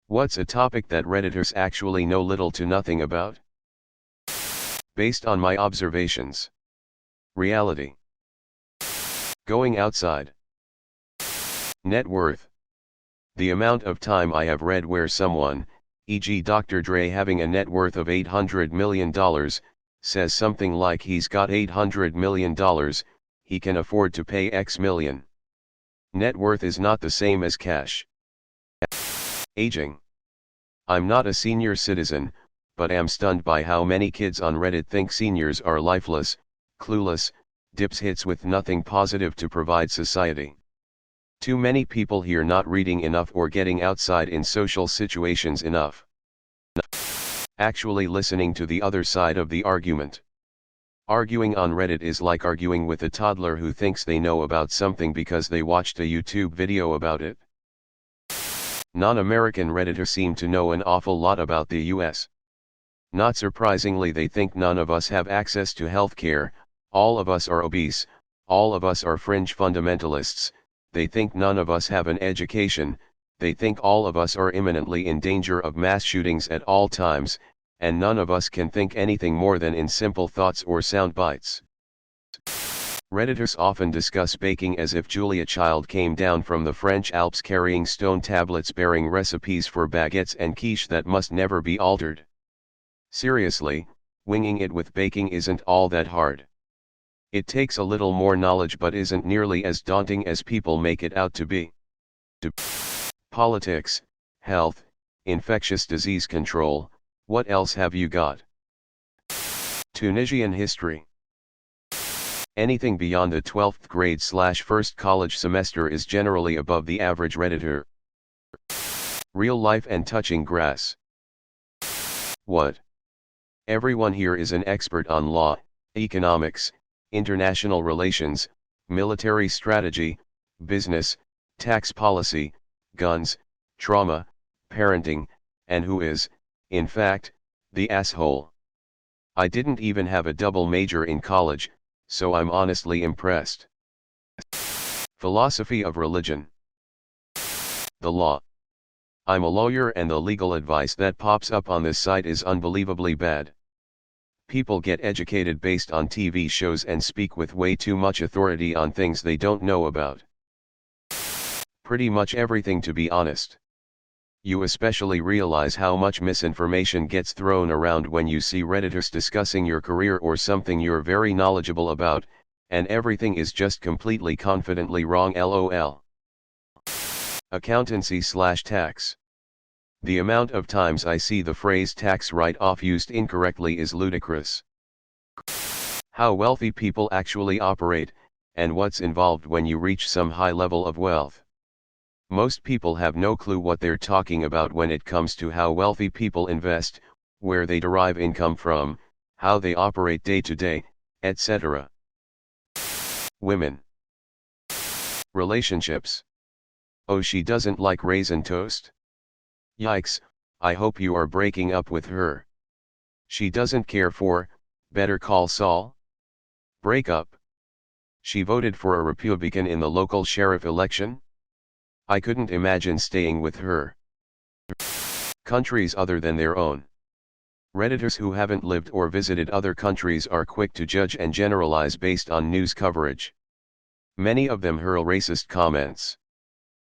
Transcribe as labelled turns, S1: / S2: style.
S1: What's a topic that Redditors actually know little to nothing about? Based on my observations. Reality. Going outside. Net worth. The amount of time I have read where someone, e.g. Dr. Dre having a net worth of $800 million, says something like he's got $800 million, he can afford to pay X million. Net worth is not the same as cash. Aging. I'm not a senior citizen, but am stunned by how many kids on Reddit think seniors are lifeless, clueless, dipshits with nothing positive to provide society. Too many people here not reading enough or getting outside in social situations enough. Actually listening to the other side of the argument. Arguing on Reddit is like arguing with a toddler who thinks they know about something because they watched a YouTube video about it. Non-American Redditors seem to know an awful lot about the US. Not surprisingly, they think none of us have access to healthcare, all of us are obese, all of us are fringe fundamentalists, they think none of us have an education, they think all of us are imminently in danger of mass shootings at all times, and none of us can think anything more than in simple thoughts or sound bites. Redditors often discuss baking as if Julia Child came down from the French Alps carrying stone tablets bearing recipes for baguettes and quiche that must never be altered. Seriously, winging it with baking isn't all that hard. It takes a little more knowledge but isn't nearly as daunting as people make it out to be. Politics, health, infectious disease control, what else have you got? Tunisian history. Anything beyond the 12th grade/first college semester is generally above the average Redditor. Real life and touching grass. What? Everyone here is an expert on law, economics, international relations, military strategy, business, tax policy, guns, trauma, parenting, and who is, in fact, the asshole. I didn't even have a double major in college, so I'm honestly impressed. Philosophy of religion. The law. I'm a lawyer and the legal advice that pops up on this site is unbelievably bad. People get educated based on TV shows and speak with way too much authority on things they don't know about. Pretty much everything, to be honest. You especially realize how much misinformation gets thrown around when you see Redditors discussing your career or something you're very knowledgeable about, and everything is just completely confidently wrong, lol. Accountancy/tax. The amount of times I see the phrase tax write-off used incorrectly is ludicrous. How wealthy people actually operate, and what's involved when you reach some high level of wealth. Most people have no clue what they're talking about when it comes to how wealthy people invest, where they derive income from, how they operate day to day, etc. Women. Relationships. Oh, she doesn't like raisin toast? Yikes, I hope you are breaking up with her. She doesn't care for Better Call Saul? Break up. She voted for a Republican in the local sheriff election? I couldn't imagine staying with her. Countries other than their own. Redditors who haven't lived or visited other countries are quick to judge and generalize based on news coverage. Many of them hurl racist comments.